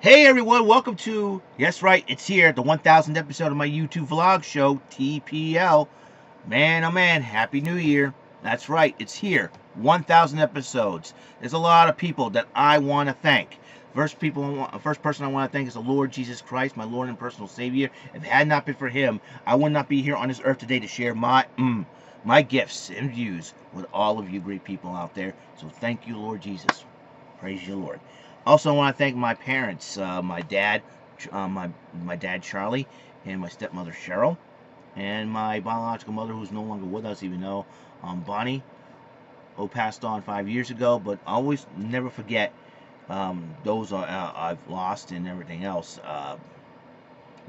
Hey everyone, welcome to, yes right, it's here, the 1000th episode of my YouTube vlog show, TPL. Man, oh man, Happy New Year. That's right, it's here, 1000 episodes. There's a lot of people that I want to thank. First person I want to thank is the Lord Jesus Christ, my Lord and personal Savior. If it had not been for Him, I would not be here on this earth today to share my gifts and views with all of you great people out there. So thank you, Lord Jesus. Praise you, Lord. Also, I want to thank my parents, my dad, my dad Charlie, and my stepmother Cheryl, and my biological mother, who's no longer with us, even though Bonnie, who passed on 5 years ago. But always never forget those I've lost and everything else.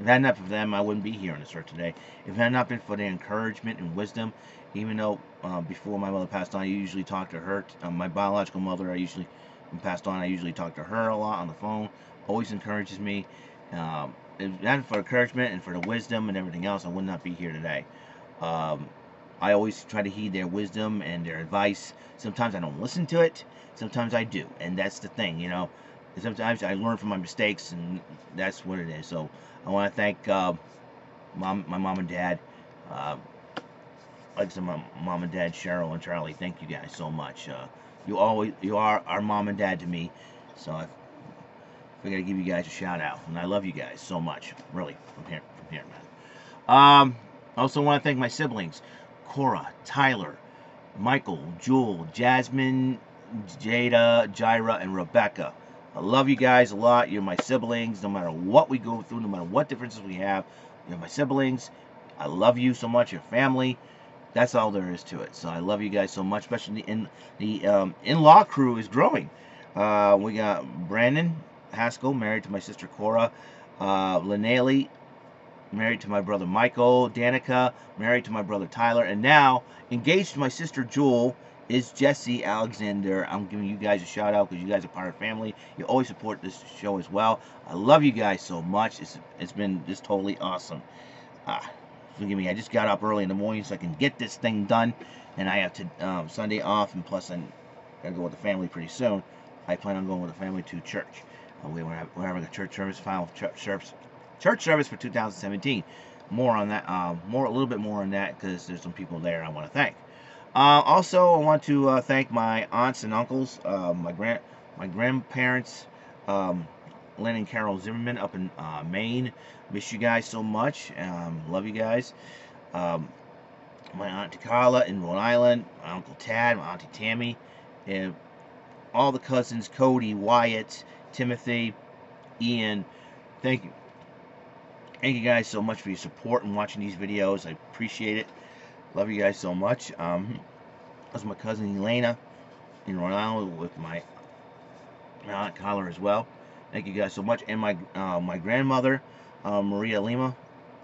If it had not been for them, I wouldn't be here on this earth today. If it had not been for their encouragement and wisdom, even though before my mother passed on, I usually talked to her. My biological mother, passed on, I usually talk to her a lot on the phone. Always encourages me. If it hadn't for encouragement and for the wisdom and everything else, I would not be here today. I always try to heed their wisdom and their advice. Sometimes I don't listen to it. Sometimes I do, and that's the thing, you know. Sometimes I learn from my mistakes, and that's what it is. So I want to thank my mom and dad. Like I said, my mom and dad, Cheryl and Charlie. Thank you guys so much. You are our mom and dad to me. So I figured I'd give you guys a shout out, and I love you guys so much, really, from here, man. I also want to thank my siblings, Cora, Tyler, Michael, Jewel, Jasmine, Jada, Jaira, and Rebecca. I love you guys a lot. You're my siblings. No matter what we go through, no matter what differences we have, you're my siblings. I love you so much. Your family. That's all there is to it. So I love you guys so much. Especially the in-law crew is growing. We got Brandon Haskell, married to my sister Cora. Lynaley, married to my brother Michael. Danica, married to my brother Tyler. And now, engaged to my sister Jewel, is Jesse Alexander. I'm giving you guys a shout out because you guys are part of family. You always support this show as well. I love you guys so much. It's been just totally awesome. Forgive me, I just got up early in the morning so I can get this thing done, and I have to Sunday off, and plus I'm gonna go with the family pretty soon. I plan on going with the family to church. We're having a church service, final church service for 2017. More on that, a little bit more on that because there's some people there I want to thank. Also, I want to thank my aunts and uncles, my grandparents, Lynn and Carol Zimmerman up in Maine. Miss you guys so much. Love you guys. My Auntie Carla in Rhode Island, my Uncle Tad, my Auntie Tammy, and all the cousins, Cody, Wyatt, Timothy, Ian. Thank you. Thank you guys so much for your support and watching these videos. I appreciate it. Love you guys so much. That's my cousin Elena in Rhode Island with my Aunt Carla as well. Thank you guys so much. And my grandmother, Maria Lima.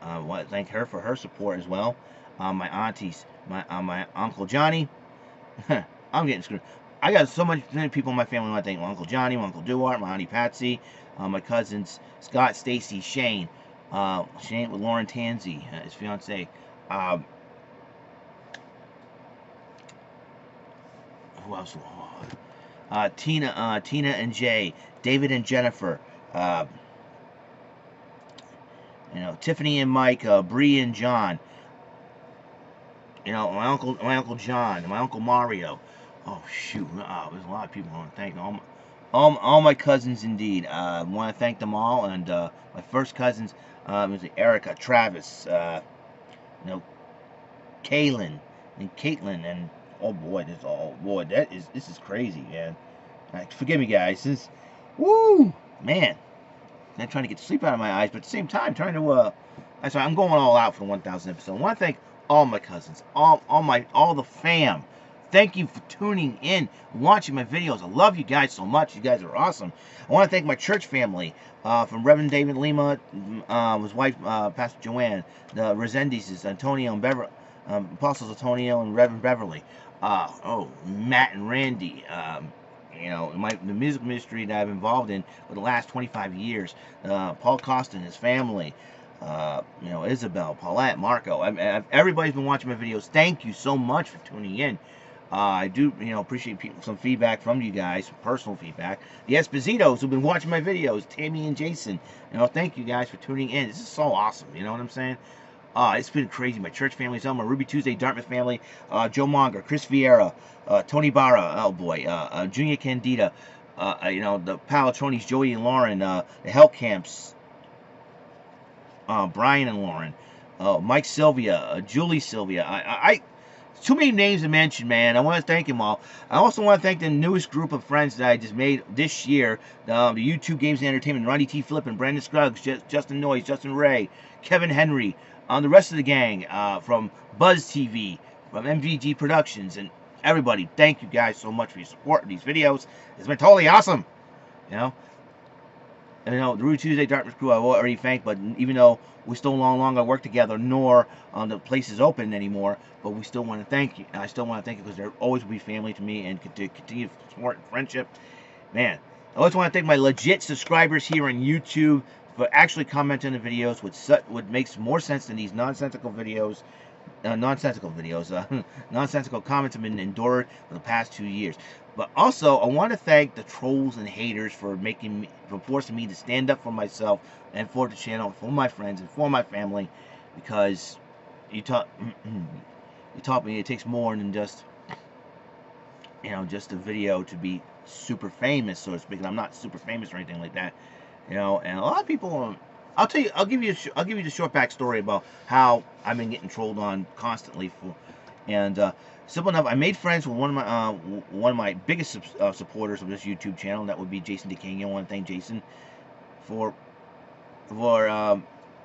I want to thank her for her support as well. My aunties, my Uncle Johnny. I'm getting screwed. I got many people in my family I want to thank. My Uncle Johnny, my Uncle Duart, my Auntie Patsy, my cousins Scott, Stacy, Shane. Shane with Lauren Tansey, his fiance. Who else? Tina and Jay, David and Jennifer, Tiffany and Mike, Bree and John. My uncle John, my uncle Mario. Oh shoot, there's a lot of people I want to thank. All my cousins indeed. I want to thank them all, and my first cousins, was Erica, Travis, Kaylin, and Caitlin, and oh boy, this is crazy, man. Forgive me, guys. Woo, man. I'm trying to get sleep out of my eyes, but at the same time, trying to, I'm going all out for the 1000th episode. I want to thank all my cousins, all the fam. Thank you for tuning in, watching my videos. I love you guys so much. You guys are awesome. I want to thank my church family, from Reverend David Lima, his wife, Pastor Joanne, the Resendezes, Antonio and Beverly, Apostles Antonio and Reverend Beverly, Matt and Randy, the music ministry that I've been involved in for the last 25 years, Paul Costa and his family, Isabel, Paulette, Marco. Everybody's been watching my videos. Thank you so much for tuning in. I do, appreciate some feedback from you guys, personal feedback. The Espositos who've been watching my videos, Tammy and Jason. Thank you guys for tuning in. This is so awesome. You know what I'm saying? It's been crazy. My church family's on. My Ruby Tuesday Dartmouth family, Joe Monger, Chris Vieira, Tony Barra, oh boy, Junior Candida, the Palatronis, Joey and Lauren, the Hell Camps, Brian and Lauren, Mike Sylvia, Julie Sylvia. Too many names to mention, man. I want to thank them all. I also want to thank the newest group of friends that I just made this year. The YouTube Games and Entertainment, Ronnie T. Flippin, Brandon Scruggs, Justin Noyes, Justin Ray, Kevin Henry, the rest of the gang from Buzz TV, from MVG Productions, and everybody. Thank you guys so much for your support of these videos. It's been totally awesome. And, the Ruby Tuesday Dartmouth crew I already thanked, but even though we still no longer work together, nor the place is open anymore, but we still want to thank you. And I still want to thank you because they're always will be family to me and to continue support and friendship. Man, I always want to thank my legit subscribers here on YouTube for actually commenting on the videos, which makes more sense than these nonsensical videos. Nonsensical comments have been endured for the past 2 years. But also, I want to thank the trolls and haters for forcing me to stand up for myself and for the channel, for my friends and for my family, because you taught me it takes more than just just a video to be super famous, so to speak. And I'm not super famous or anything like that, and a lot of people. I'll give you the short backstory about how I've been getting trolled on constantly simple enough. I made friends with one of my biggest supporters of this YouTube channel, and that would be Jason DeCanio. I want to thank Jason for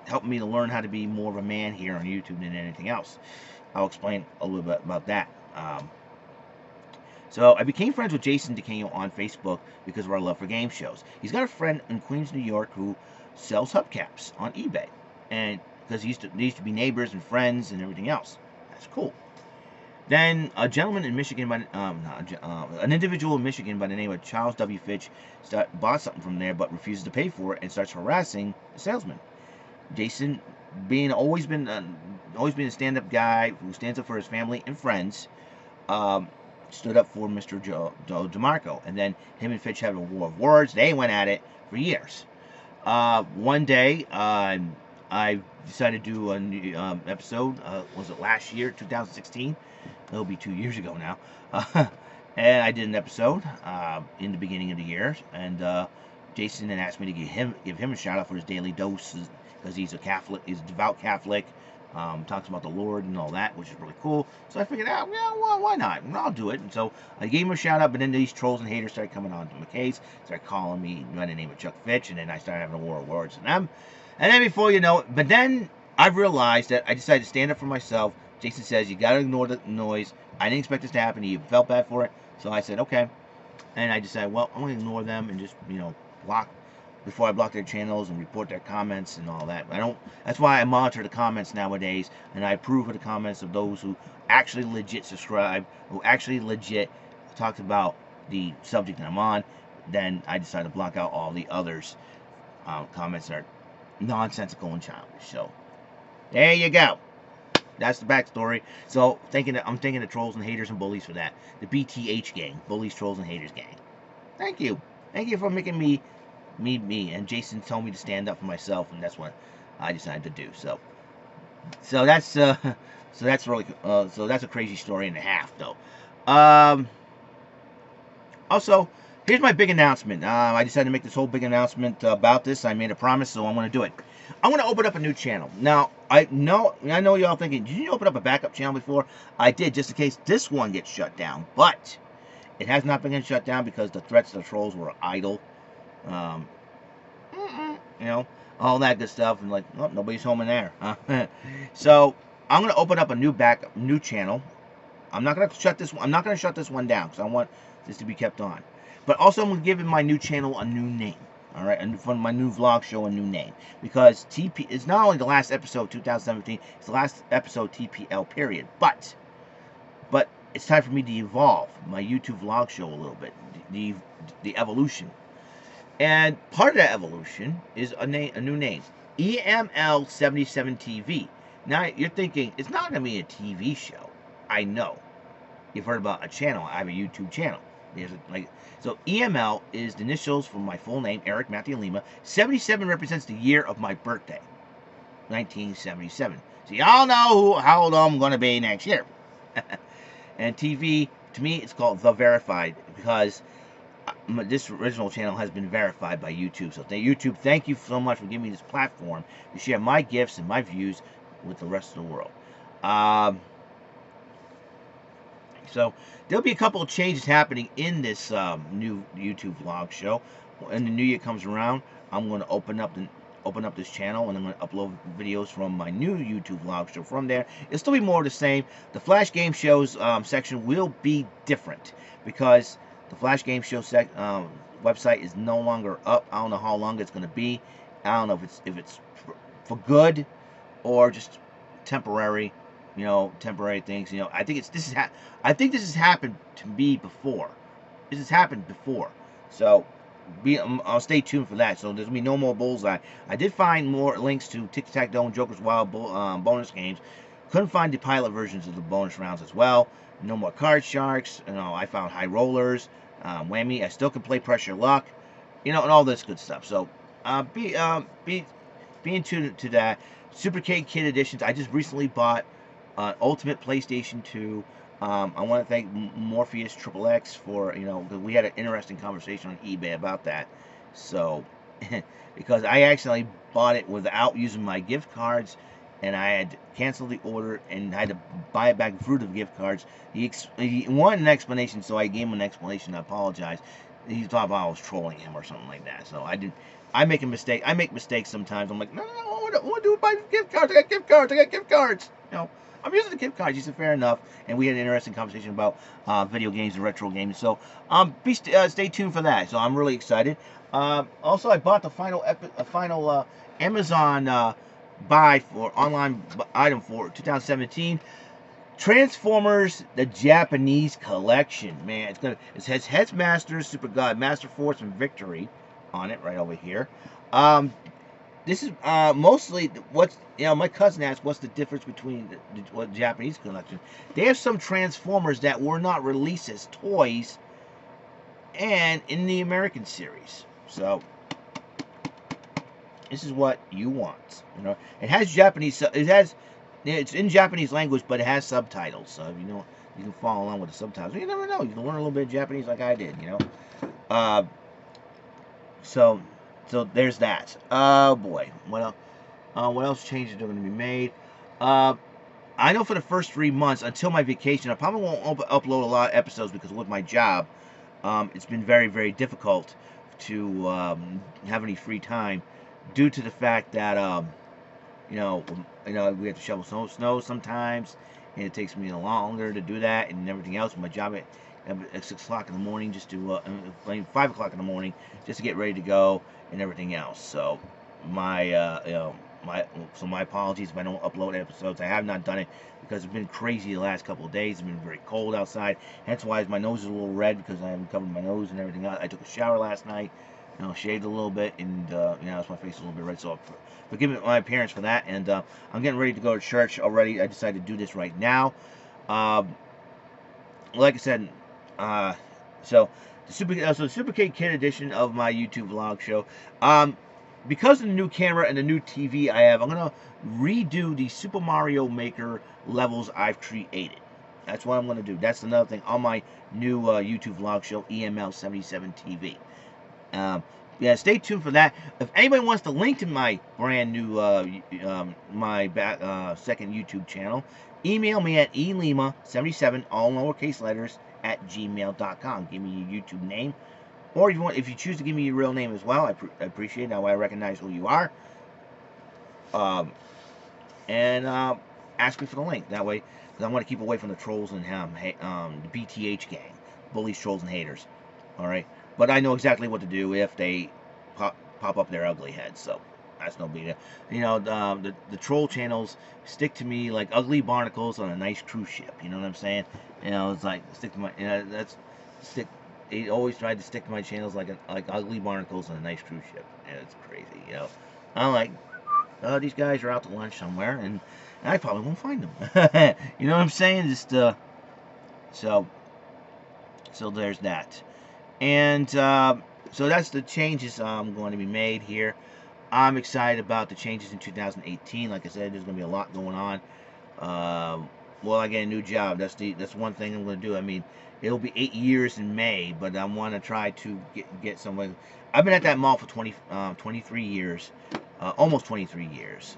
helping me to learn how to be more of a man here on YouTube than anything else. I'll explain a little bit about that. So I became friends with Jason DeCanio on Facebook because of our love for game shows. He's got a friend in Queens, New York, who sells hubcaps on eBay, and because they used to be neighbors and friends and everything else. That's cool. Then a gentleman in Michigan, an individual in Michigan by the name of Charles W. Fitch, bought something from there but refuses to pay for it and starts harassing the salesman. Jason, always been a stand-up guy who stands up for his family and friends, stood up for Mr. Joe DeMarco, and then him and Fitch had a war of words. They went at it for years. One day, I decided to do a new episode. Was it last year, 2016? It'll be 2 years ago now. And I did an episode in the beginning of the year, and Jason had asked me to give him a shout out for his daily doses, because he's a Catholic, he's a devout Catholic. Talks about the Lord and all that, which is really cool. So I figured out, well, why not? I'll do it. And so I gave him a shout out, but then these trolls and haters started coming on to my case, started calling me by the name of Chuck Fitch, and then I started having a war of words with them. And then before you know it, but then I realized that I decided to stand up for myself. Jason says, you got to ignore the noise. I didn't expect this to happen. He felt bad for it. So I said, okay. And I decided, well, I'm going to ignore them and just, block before I block their channels and report their comments and all that. That's why I monitor the comments nowadays, and I approve of the comments of those who actually legit subscribe, who actually legit talked about the subject that I'm on. Then I decide to block out all the others. Comments that are nonsensical and childish. So there you go. That's the backstory. So I'm thanking the trolls and haters and bullies for that. The BTH gang, bullies, trolls, and haters gang. Thank you. Thank you for making me. And Jason told me to stand up for myself, and that's what I decided to do. So that's really so that's a crazy story and a half, though. Also, here's my big announcement. I decided to make this whole big announcement about this. I made a promise, so I'm going to do it. I'm going to open up a new channel. Now, I know y'all thinking, did you open up a backup channel before? I did, just in case this one gets shut down. But it has not been shut down because the threats of the trolls were idle. All that good stuff, and nobody's home in there. So I'm going to open up a new channel. I'm not going to shut this one. I'm not going to shut this one down because I want this to be kept on. But also, I'm going to give my new channel a new name. All right, and for my new vlog show, a new name, because it's not only the last episode 2017, it's the last episode TPL period, but it's time for me to evolve my YouTube vlog show a little bit, the evolution, and part of that evolution is a new name, EML77 TV. Now you're thinking it's not going to be a TV show. I know. you've heard about a channel. I have a YouTube channel. So EML is the initials for my full name, Eric Matthew Lima. 77 represents the year of my birthday, 1977. So y'all know how old I'm going to be next year. And TV, to me, it's called The Verified because this original channel has been verified by YouTube. So YouTube, thank you so much for giving me this platform to share my gifts and my views with the rest of the world. So there'll be a couple of changes happening in this new YouTube vlog show. When the new year comes around, I'm going to open up this channel, and I'm going to upload videos from my new YouTube vlog show from there. It'll still be more of the same. The Flash Game Shows section will be different because the Flash Game Show website is no longer up. I don't know how long it's going to be. I don't know if it's for good or just temporary. Temporary things. I think this has happened to me before. This has happened before. So I'll stay tuned for that. So there's gonna be no more Bullseye. I did find more links to Tic-Tac-Toe and Joker's Wild bonus games. Couldn't find the pilot versions of the bonus rounds as well. No more Card Sharks. I found High Rollers, Whammy. I still can play Pressure Luck. And all this good stuff. So be in tune to that. Super Kid Editions. I just recently bought Ultimate PlayStation 2. I want to thank Morpheus XXX for, because we had an interesting conversation on eBay about that. So, because I accidentally bought it without using my gift cards, and I had canceled the order and had to buy it back through the gift cards. He wanted an explanation, so I gave him an explanation. I apologize. He thought about I was trolling him or something like that. So I make a mistake. I make mistakes sometimes. I'm like, no, I want to do it by gift cards. I got gift cards. I'm using the gift cards. He said, fair enough. And we had an interesting conversation about video games and retro games. So stay tuned for that. So I'm really excited. Also, I bought the final Amazon buy for online item for 2017. Transformers, the Japanese collection. Man, it has Headmaster, Super God, Master Force, and Victory on it right over here. This is mostly what's, my cousin asked what's the difference between the Japanese collection. They have some Transformers that were not released as toys and in the American series. So this is what you want. It has Japanese, it's in Japanese language, but it has subtitles. So if you can follow along with the subtitles. You never know. You can learn a little bit of Japanese like I did, So there's that. Oh boy, what else changes are going to be made? I know for the first 3 months until my vacation, I probably won't upload a lot of episodes because with my job, it's been very, very difficult to have any free time due to the fact that we have to shovel snow sometimes, and it takes me longer to do that and everything else. My job at 6 o'clock in the morning, just to 5 o'clock in the morning, just to get ready to go and everything else. So my apologies if I don't upload episodes. I have not done it because it's been crazy the last couple of days. It's been very cold outside, hence why my nose is a little red because I haven't covered my nose and everything else. I took a shower last night, shaved a little bit, and my face is a little bit red. So forgive me my appearance for that. And I'm getting ready to go to church already. I decided to do this right now. Like I said, so the Super Kid edition of my YouTube vlog show. Because of the new camera and the new TV I have, I'm gonna redo the Super Mario Maker levels I've created. That's what I'm gonna do. That's another thing on my new YouTube vlog show, EML 77 TV. Yeah, stay tuned for that. If anybody wants to link to my brand new second YouTube channel, email me at elima77, all lowercase letters, @gmail.com. Give me your YouTube name, or if you choose to give me your real name as well, I appreciate it. Now I recognize who you are. And ask me for the link. That way, because I want to keep away from the trolls and the BTH gang, bullies, trolls, and haters. All right, but I know exactly what to do if they pop up their ugly heads. So that's no big deal. The troll channels stick to me like ugly barnacles on a nice cruise ship. You know what I'm saying? It's like stick to my. They always tried to stick to my channels like ugly barnacles on a nice cruise ship. And it's crazy. I'm like, these guys are out to lunch somewhere, and I probably won't find them. You know what I'm saying? Just So there's that. And so that's the changes going to be made here. I'm excited about the changes in 2018. Like I said, there's going to be a lot going on. Well, I get a new job. That's one thing I'm going to do. I mean, it'll be 8 years in May, but I want to try to get somewhere. I've been at that mall for 23 years, almost 23 years.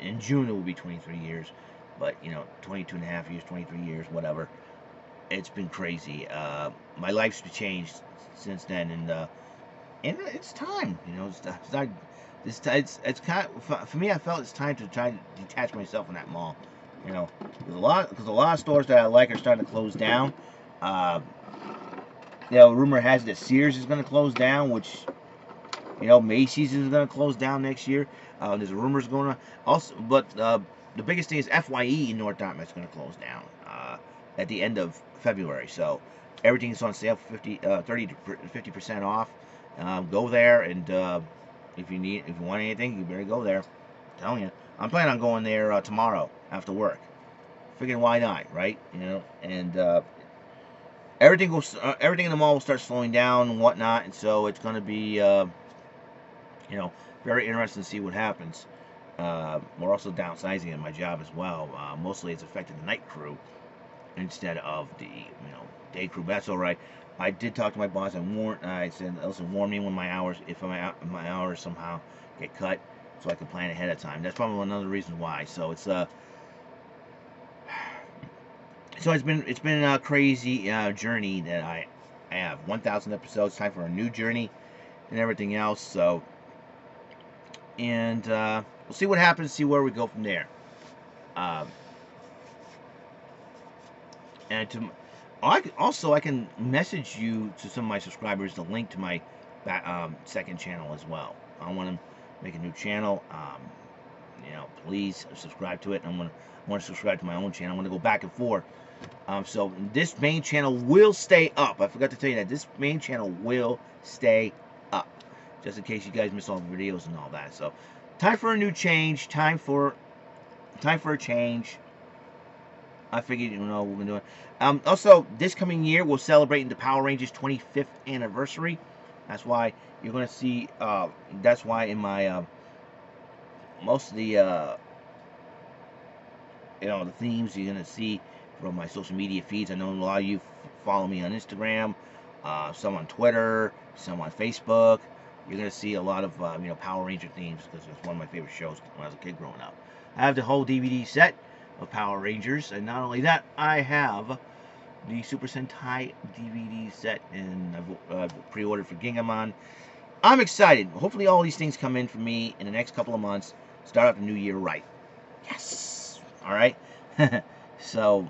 In June it will be 23 years, but 22 and a half years, 23 years, whatever. It's been crazy. My life's changed since then, and it's time. It's not. It's kind of, for me. I felt it's time to try to detach myself from that mall. Because a lot of stores that I like are starting to close down. Uh, rumor has it that Sears is going to close down, which Macy's is going to close down next year. There's rumors going on. Also, but the biggest thing is FYE in North Dartmouth is going to close down at the end of February. So everything's on sale for 30 to 50% off. Go there, and if you want anything, you better go there. I'm telling you, I'm planning on going there tomorrow after work. Figuring why not, right? And everything in the mall will start slowing down and whatnot, and so it's going to be very interesting to see what happens. We're also downsizing in my job as well. Mostly it's affected the night crew instead of the day crew. But that's all right. I did talk to my boss. I said, listen, warn me when my hours, if my hours somehow get cut, so I can plan ahead of time. That's probably another reason why. So it's been a crazy journey that I have. 1,000 episodes. Time for a new journey and everything else. So, and we'll see what happens. See where we go from there. And I can message you to some of my subscribers the link to my second channel as well. I want to make a new channel. Please subscribe to it. I want to subscribe to my own channel. I want to go back and forth. So this main channel will stay up. I forgot to tell you that this main channel will stay up, just in case you guys miss all the videos and all that. So, time for a new change. Time for a change. I figured, we're going to do it. Also, this coming year, we're celebrating the Power Rangers 25th anniversary. That's why you're going to see, that's why in my, most of the, the themes you're going to see from my social media feeds. I know a lot of you follow me on Instagram, some on Twitter, some on Facebook. You're going to see a lot of, Power Ranger themes, because it's one of my favorite shows when I was a kid growing up. I have the whole DVD set of Power Rangers, and not only that, I have the Super Sentai DVD set, and I've pre-ordered for Gingamon. I'm excited. Hopefully all these things come in for me in the next couple of months. Start out the new year right. Yes! Alright? So,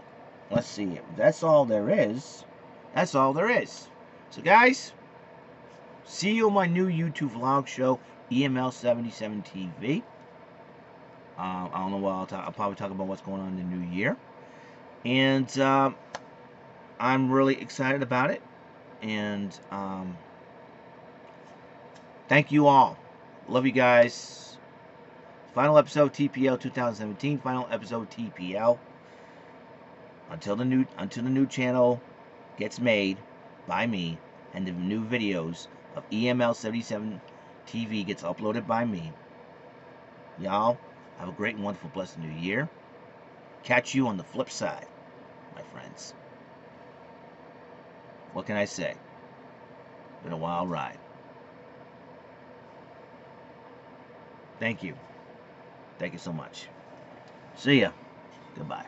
let's see. That's all there is. That's all there is. So guys, see you on my new YouTube vlog show, EML77 TV. I don't know what I'll probably talk about what's going on in the new year. And I'm really excited about it. And thank you all. Love you guys. Final episode TPL 2017. Final episode TPL. Until the new channel gets made by me, and the new videos of EML77 TV gets uploaded by me. Y'all have a great and wonderful blessed new year. Catch you on the flip side, my friends. What can I say? Been a wild ride. Thank you. Thank you so much. See ya. Goodbye.